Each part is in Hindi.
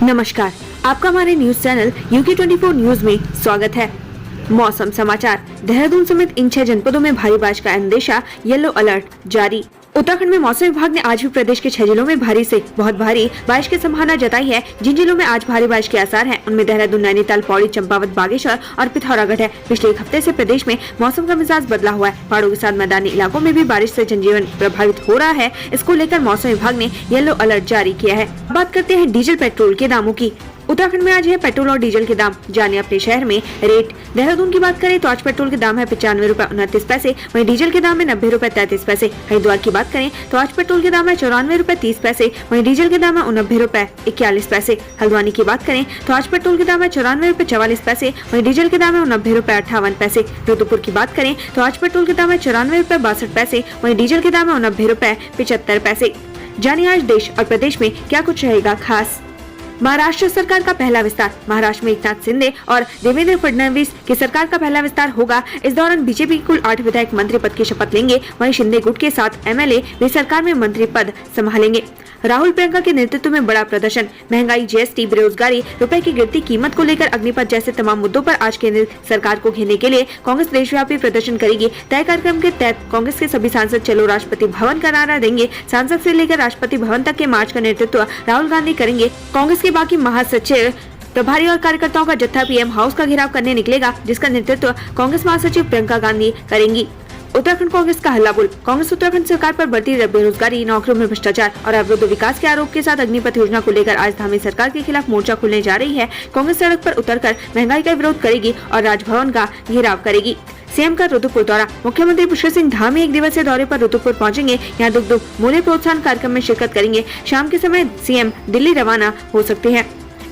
नमस्कार, आपका हमारे न्यूज चैनल UK24 न्यूज में स्वागत है। मौसम समाचार। देहरादून समेत इन 6 जनपदों में भारी बारिश का अंदेशा, येलो अलर्ट जारी। उत्तराखंड में मौसम विभाग ने आज भी प्रदेश के 6 जिलों में भारी से बहुत भारी बारिश की संभावना जताई है। जिन जिलों में आज भारी बारिश के आसार हैं, उनमें देहरादून, नैनीताल, पौड़ी, चंपावत, बागेश्वर और पिथौरागढ़ है। पिछले एक हफ्ते से प्रदेश में मौसम का मिजाज बदला हुआ है। पहाड़ों के साथ मैदानी इलाकों में भी बारिश से जनजीवन प्रभावित हो रहा है। इसको लेकर मौसम विभाग ने येलो अलर्ट जारी किया है। बात करते हैं डीजल पेट्रोल के दामों की। उत्तराखंड में आज है पेट्रोल और डीजल के दाम जाने अपने शहर में रेट। देहरादून की बात करें तो आज पेट्रोल के दाम है 95 रुपए 29 पैसे, वहीं डीजल के दाम है 90 रुपए 33 पैसे। हरिद्वार की बात करें तो आज पेट्रोल के दाम है 94 रुपए 30 पैसे, वहीं डीजल के दाम है 89 रुपए 41 पैसे। हल्द्वानी की बात करें तो आज पेट्रोल के दाम है 94 रुपए 44 पैसे, वहीं डीजल के दाम है 90 रुपए 58 पैसे। रुद्रपुर की बात करें तो आज पेट्रोल के दाम है 94 रुपए 62 पैसे, वहीं डीजल के दाम है 90 रुपए 75 पैसे। जानिए आज देश और प्रदेश में क्या कुछ रहेगा खास। महाराष्ट्र सरकार का पहला विस्तार। महाराष्ट्र में एकनाथ शिंदे और देवेंद्र फडणवीस की सरकार का पहला विस्तार होगा। इस दौरान बीजेपी के कुल 8 विधायक मंत्री पद की शपथ लेंगे। वहीं शिंदे गुट के 7 MLA भी सरकार में मंत्री पद संभालेंगे। राहुल प्रियंका के नेतृत्व में बड़ा प्रदर्शन। महंगाई, GST, बेरोजगारी, रुपए की गिरती कीमत को लेकर अग्निपथ जैसे तमाम मुद्दों पर आज केंद्र सरकार को घेरने के लिए कांग्रेस देशव्यापी प्रदर्शन करेगी। तय कार्यक्रम के तहत कांग्रेस के सभी सांसद चलो राष्ट्रपति भवन का नारा देंगे। सांसद से लेकर राष्ट्रपति भवन तक के मार्च का नेतृत्व राहुल गांधी करेंगे। कांग्रेस के बाकी महासचिव, प्रभारी और कार्यकर्ताओं का जत्था PM हाउस का घेराव करने निकलेगा, जिसका नेतृत्व कांग्रेस महासचिव प्रियंका गांधी करेंगी। उत्तराखंड कांग्रेस का हल्ला बोल। कांग्रेस उत्तराखंड सरकार पर बढ़ती बेरोजगारी, नौकरियों में भ्रष्टाचार और अवैध विकास के आरोप के साथ अग्निपथ योजना को लेकर आज धामी सरकार के खिलाफ मोर्चा खोलने जा रही है। कांग्रेस सड़क पर उतरकर महंगाई का विरोध करेगी और राजभवन का घेराव करेगी। सीएम का रुद्रपुर दौरा। मुख्यमंत्री पुष्कर सिंह धामी 1 दिवसीय दौरे पर रुद्रपुर पहुंचेंगे। यहाँ दुग्ध मूल्य प्रोत्साहन कार्यक्रम में शिरकत करेंगे। शाम के समय सीएम दिल्ली रवाना हो सकते हैं।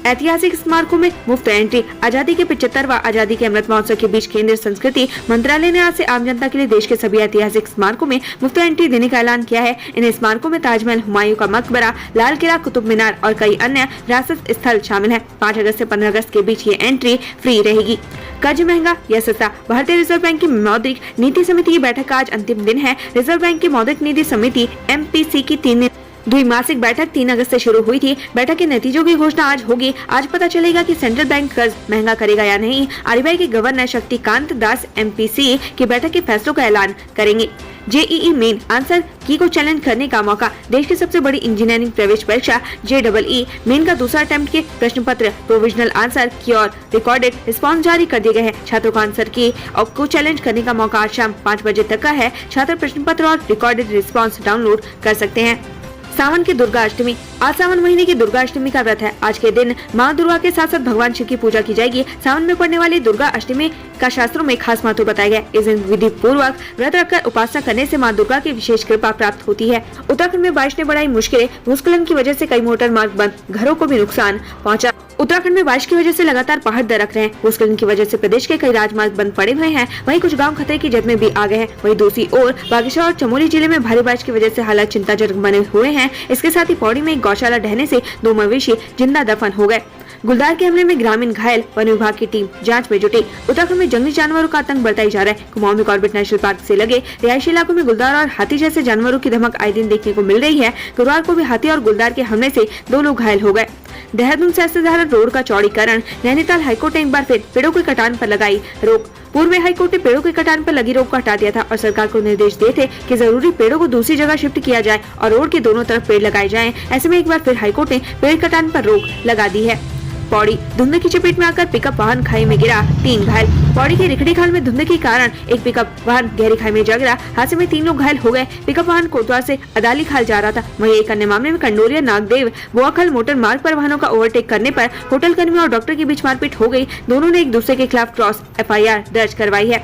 ऐतिहासिक स्मारकों में मुफ्त एंट्री। आजादी के 75वां आजादी के अमृत महोत्सव के बीच केंद्रीय संस्कृति मंत्रालय ने आज से आम जनता के लिए देश के सभी ऐतिहासिक स्मारकों में मुफ्त एंट्री देने का ऐलान किया है। इन स्मारकों में ताजमहल, हुमायूं का मकबरा, लाल किला, कुतुब मीनार और कई अन्य विरासत स्थल शामिल हैं। 5 अगस्त से 15 अगस्त के बीच ये एंट्री फ्री रहेगी। कर्ज महंगा या सस्ता। भारतीय रिजर्व बैंक की मौद्रिक नीति समिति की बैठक का आज अंतिम दिन है। रिजर्व बैंक की मौद्रिक नीति समिति MPC की 3 द्विमासिक बैठक 3 अगस्त से शुरू हुई थी। बैठक के नतीजों की घोषणा आज होगी। आज पता चलेगा कि सेंट्रल बैंक कर्ज महंगा करेगा या नहीं। RBI के गवर्नर शक्तिकांत दास MPC की बैठक के फैसलों का ऐलान करेंगे। JEE मेन आंसर की को चैलेंज करने का मौका। देश की सबसे बड़ी इंजीनियरिंग प्रवेश परीक्षा JEE मेन का दूसरा अटेम्प्ट के प्रश्न पत्र, प्रोविजनल आंसर की और रिकॉर्डेड रिस्पांस जारी कर दिए गए हैं। छात्रों को आंसर की और को चैलेंज करने का मौका आज शाम 5 बजे तक का है। छात्र प्रश्न पत्र और रिकॉर्डेड रिस्पांस डाउनलोड कर सकते हैं। सावन की दुर्गा अष्टमी। आज सावन महीने की दुर्गा अष्टमी का व्रत है। आज के दिन मां दुर्गा के साथ साथ भगवान शिव की पूजा की जाएगी। सावन में पड़ने वाली दुर्गा अष्टमी का शास्त्रों में खास महत्व बताया गया। इस दिन विधि पूर्वक व्रत रखकर उपासना करने से मां दुर्गा की विशेष कृपा प्राप्त होती है। उत्तराखंड में बारिश ने बढ़ाई मुश्किलें। भूस्खलन की वजह से कई मोटर मार्ग बंद, घरों को भी नुकसान पहुंचा। उत्तराखंड में बारिश की वजह से लगातार पहाड़ दरक रहे हैं। भूस्खलन की वजह से प्रदेश के कई राजमार्ग बंद पड़े हुए हैं। वहीं कुछ गांव खतरे की जद में भी आ गए हैं। वहीं दूसरी ओर बागेश्वर और चमोली जिले में भारी बारिश की वजह से हालात चिंताजनक बने हुए हैं। इसके साथ ही पौड़ी में एक गौशाला ढहने से 2 मवेशी जिंदा दफन हो गए। गुलदार के हमले में ग्रामीण घायल, वन विभाग की टीम जांच में जुटी। उत्तराखंड में जंगली जानवरों का आतंक बढ़ता ही जा रहा है। कुमाऊं में कॉर्बेट नेशनल पार्क से लगे रिहायशी इलाकों में गुलदार और हाथी जैसे जानवरों की धमक आए दिन देखने को मिल रही है। गुरुवार को भी हाथी और गुलदार के हमले से 2 लोग घायल हो गए। देहरादून से अस्थिधारण रोड का चौड़ीकरण। नैनीताल हाईकोर्ट ने एक बार फिर पेड़ों के कटान पर लगाई रोक। पूर्व में हाईकोर्ट ने पेड़ों के कटान पर लगी रोक को हटा दिया था और सरकार को निर्देश दिए थे कि जरूरी पेड़ों को दूसरी जगह शिफ्ट किया जाए और रोड के दोनों तरफ पेड़ लगाए जाएं। ऐसे में एक बार फिर हाईकोर्ट ने पेड़ कटान पर रोक लगा दी है। पौड़ी। धुंध की चपेट में आकर पिकअप वाहन खाई में गिरा, 3 घायल। पौड़ी के रिखड़ी खाल में धुंध के कारण एक पिकअप वाहन गहरी खाई में जा गिरा। हादसे में 3 लोग घायल हो गए। पिकअप वाहन कोटद्वार से अदाली खाल जा रहा था। वहीं एक अन्य मामले में कंडोरिया नागदेव बोआखाल मोटर मार्ग पर वाहनों का ओवरटेक करने पर होटल कर्मियों और डॉक्टर के बीच मारपीट हो गई। दोनों ने एक दूसरे के खिलाफ क्रॉस FIR दर्ज करवाई है।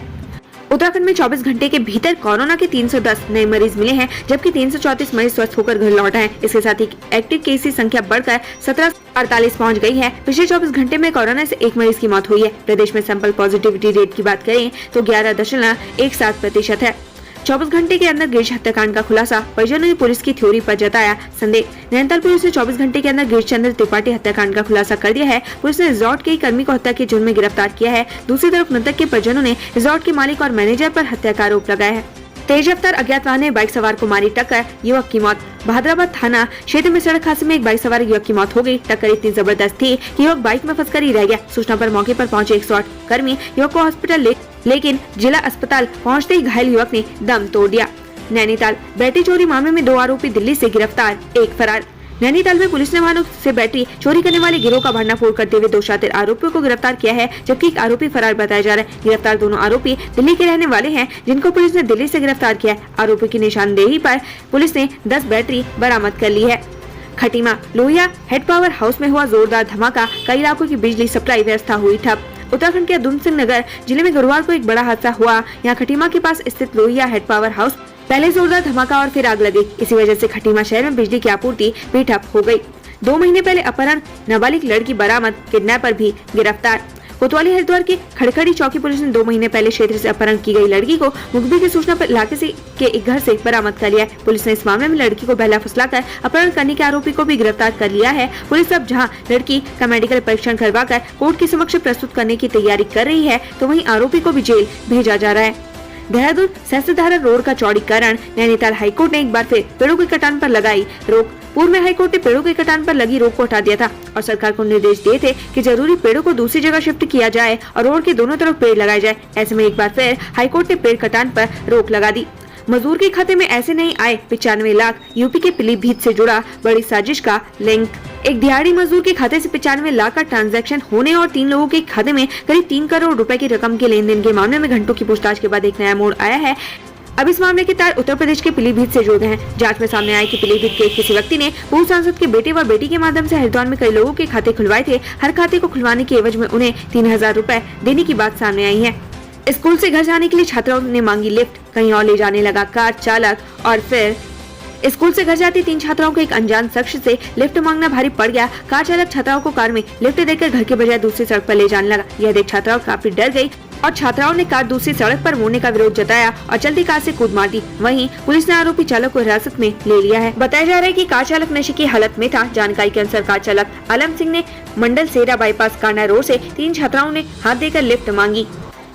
उत्तराखंड में 24 घंटे के भीतर कोरोना के 310 नए मरीज मिले हैं, जबकि 334 मरीज स्वस्थ होकर घर लौटे हैं। इसके साथ ही एक्टिव केस की संख्या बढ़कर 1748 पहुंच गई है। पिछले 24 घंटे में कोरोना से 1 मरीज की मौत हुई है। प्रदेश में सैंपल पॉजिटिविटी रेट की बात करें तो 11.17% है। 24 घंटे के अंदर गिरीश हत्याकांड का खुलासा, परिजनों ने पुलिस की थ्योरी पर जताया संदेह। नैनीताल पुलिस ने 24 घंटे के अंदर गिरीश चंद्र त्रिपाठी हत्याकांड का खुलासा कर दिया है। पुलिस ने रिजॉर्ट के कर्मी को हत्या के जुर्म में गिरफ्तार किया है। दूसरी तरफ मृतक के परिजनों ने रिजॉर्ट के मालिक और मैनेजर पर हत्या का आरोप लगाया है। तेज रफ्तार अज्ञात वाहन ने बाइक सवार को मारी टक्कर, युवक की मौत। बहादुराबाद थाना क्षेत्र में सड़क हादसे में एक बाइक सवार युवक की मौत हो गई। टक्कर इतनी जबरदस्त थी कि युवक बाइक में फंसकर ही रह गया। सूचना पर मौके पर पहुंचे 108 कर्मी युवक को हॉस्पिटल लेकिन जिला अस्पताल पहुंचते ही घायल युवक ने दम तोड़ दिया। नैनीताल बैटरी चोरी मामले में 2 आरोपी दिल्ली से गिरफ्तार, 1 फरार। नैनीताल में पुलिस ने वाहनों से बैटरी चोरी करने वाले गिरोह का भंडाफोड़ करते हुए 2 शातिर आरोपियों को गिरफ्तार किया है, जबकि एक आरोपी फरार बताया जा रहा है। गिरफ्तार दोनों आरोपी दिल्ली के रहने वाले हैं, जिनको पुलिस ने दिल्ली से गिरफ्तार किया है। आरोपी की निशानदेही पर पुलिस ने 10 बैटरी बरामद कर ली है। Khatima Lohia head power house में हुआ जोरदार धमाका, कई इलाकों की बिजली सप्लाई व्यवस्था हुई ठप। उत्तराखंड के उधम सिंह नगर जिले में गुरुवार को एक बड़ा हादसा हुआ। यहाँ खटीमा के पास स्थित लोहिया हेड पावर हाउस पहले जोरदार धमाका और फिर आग लगी। इसी वजह से खटीमा शहर में बिजली की आपूर्ति भी ठप हो गई। 2 महीने पहले अपहरण नाबालिग लड़की बरामद, किडनैपर भी गिरफ्तार। कोतवाली हरिद्वार की खड़खड़ी चौकी पुलिस ने 2 महीने पहले क्षेत्र से अपहरण की गई लड़की को मुखबिर की सूचना पर इलाके के एक घर से बरामद कर लिया है। पुलिस ने इस मामले में लड़की को बहला फुसलाकर अपहरण करने के आरोपी को भी गिरफ्तार कर लिया है। पुलिस अब जहां लड़की का मेडिकल परीक्षण करवाकर कोर्ट के समक्ष प्रस्तुत करने की तैयारी कर रही है, तो वहीं आरोपी को भी जेल भेजा जा रहा है। देहरादून सहस्त्रधारा रोड का चौड़ीकरण, नैनीताल हाईकोर्ट ने एक बार फिर पेड़ों की कटान पर लगाई रोक। पूर्व में हाईकोर्ट ने पेड़ों की कटान पर लगी रोक को हटा दिया था और सरकार को निर्देश दिए थे कि जरूरी पेड़ों को दूसरी जगह शिफ्ट किया जाए और रोड के दोनों तरफ पेड़ लगाए जाए। ऐसे में एक बार फिर हाईकोर्ट ने पेड़ कटान पर रोक लगा दी। मजदूर के खाते में ऐसे नहीं आए 95 लाख, यूपी के पीलीभीत से जुड़ा बड़ी साजिश का लिंक। एक दिहाड़ी मजदूर के खाते से 95 लाख का ट्रांजैक्शन होने और 3 लोगों के खाते में करीब 3 करोड़ रुपए की रकम के लेन देन के मामले में घंटों की पूछताछ के बाद एक नया मोड़ आया है। अब इस मामले के तार उत्तर प्रदेश के पीलीभीत से जुड़ गए हैं। जांच में सामने आया कि पीलीभीत के किसी व्यक्ति ने पूर्व सांसद के बेटे व बेटी के माध्यम से हरिद्वार में कई लोगों के खाते खुलवाए थे। हर खाते को खुलवाने के एवज में उन्हें 3000 रुपए देने की बात सामने आई है। स्कूल से घर जाने के लिए छात्राओं ने मांगी लिफ्ट, कहीं और ले जाने लगा कार चालक और फिर स्कूल से घर जाती 3 छात्राओं को एक अनजान शख्स से लिफ्ट मांगना भारी पड़ गया। कार चालक छात्राओं को कार में लिफ्ट देकर घर के बजाय दूसरी सड़क पर ले जाने लगा। यह देख छात्राओं काफी डर गई और छात्राओं ने कार दूसरी सड़क पर मोड़ने का विरोध जताया और चलती कार से कूद मार दी। वहीं पुलिस ने आरोपी चालक को हिरासत में ले लिया है। बताया जा रहा है कि कार चालक नशे की हालत में था। जानकारी के अनुसार कार चालक आलम सिंह ने मंडल सेरा बाईपास कांडा रोड से 3 छात्राओं ने हाथ देकर लिफ्ट मांगी।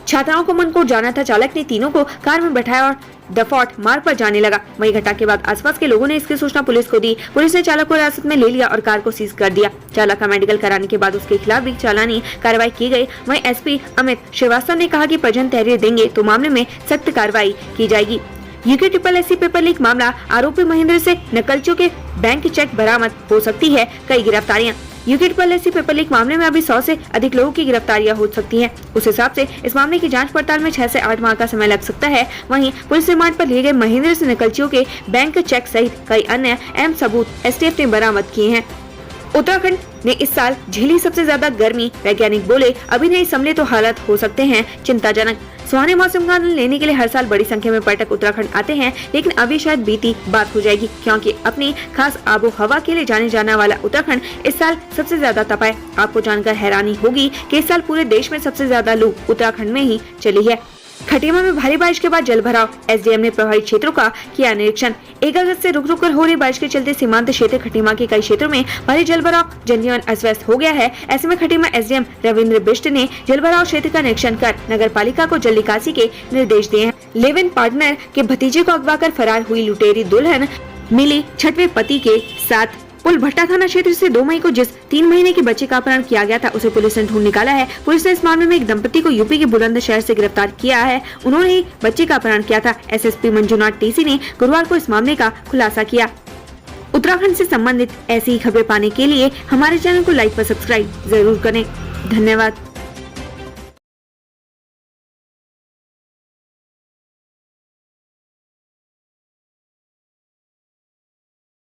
छात्राओं को मनकोट जाना था। चालक ने तीनों को कार में बैठाया और दफौट मार्ग पर जाने लगा। वही घटना के बाद आसपास के लोगों ने इसकी सूचना पुलिस को दी। पुलिस ने चालक को हिरासत में ले लिया और कार को सीज कर दिया। चालक का मेडिकल कराने के बाद उसके खिलाफ भी चालानी कार्रवाई की गई। वहीं एसपी अमित श्रीवास्तव ने कहा कि परिजन तहरीर देंगे तो मामले में सख्त कार्रवाई की जाएगी। यूके SSS पेपर लीक मामला, आरोपी महेंद्र से नकलचियों के बैंक चेक बरामद, हो सकती है कई गिरफ्तारियां। यूके SSS पेपर लीक मामले में अभी 100 से अधिक लोगों की गिरफ्तारियां हो सकती हैं। उस हिसाब से इस मामले की जांच पड़ताल में 6 से 8 माह का समय लग सकता है। वहीं पुलिस रिमांड पर लिए गए महेंद्र से नकलचियों के बैंक चेक सहित कई अन्य अहम सबूत STF ने बरामद किए हैं। उत्तराखंड ने इस साल झेली सबसे ज्यादा गर्मी, वैज्ञानिक बोले अभी नहीं संभले तो हालात हो सकते हैं चिंताजनक। सुहाने मौसम का आनंद लेने के लिए हर साल बड़ी संख्या में पर्यटक उत्तराखंड आते हैं, लेकिन अभी शायद बीती बात हो जाएगी, क्योंकि अपनी खास आबो हवा के लिए जाने जाने वाला उत्तराखंड इस साल सबसे ज्यादा तपा है। आपको जानकर हैरानी होगी कि इस साल पूरे देश में सबसे ज्यादा लू उत्तराखंड में ही चली है। खटीमा में भारी बारिश के बाद जल भराव, SDM ने प्रभावित क्षेत्रों का किया निरीक्षण। 1 अगस्त से रुक रुक कर हो रही बारिश के चलते सीमांत क्षेत्र खटीमा के कई क्षेत्रों में भारी जल भराव, जनजीवन अस्त-व्यस्त हो गया है। ऐसे में खटीमा SDM रविंद्र बिष्ट ने जल भराव क्षेत्र का निरीक्षण कर नगर पालिका को जल निकासी के निर्देश दिए हैं। लिव इन पार्टनर के भतीजे को अगवा कर फरार हुई लुटेरी दुल्हन मिली 6वें पति के साथ। पुल भट्टा थाना क्षेत्र से 2 मई को जिस 3 महीने के बच्चे का अपहरण किया गया था, उसे पुलिस ने ढूंढ निकाला है। पुलिस ने इस मामले में एक दंपति को यूपी के बुलंदशहर से गिरफ्तार किया है। उन्होंने ही बच्चे का अपहरण किया था। SSP मंजुनाथ TC ने गुरुवार को इस मामले का खुलासा किया। उत्तराखंड से संबंधित ऐसी ही खबरें पाने के लिए हमारे चैनल को लाइक व सब्सक्राइब जरूर करें। धन्यवाद।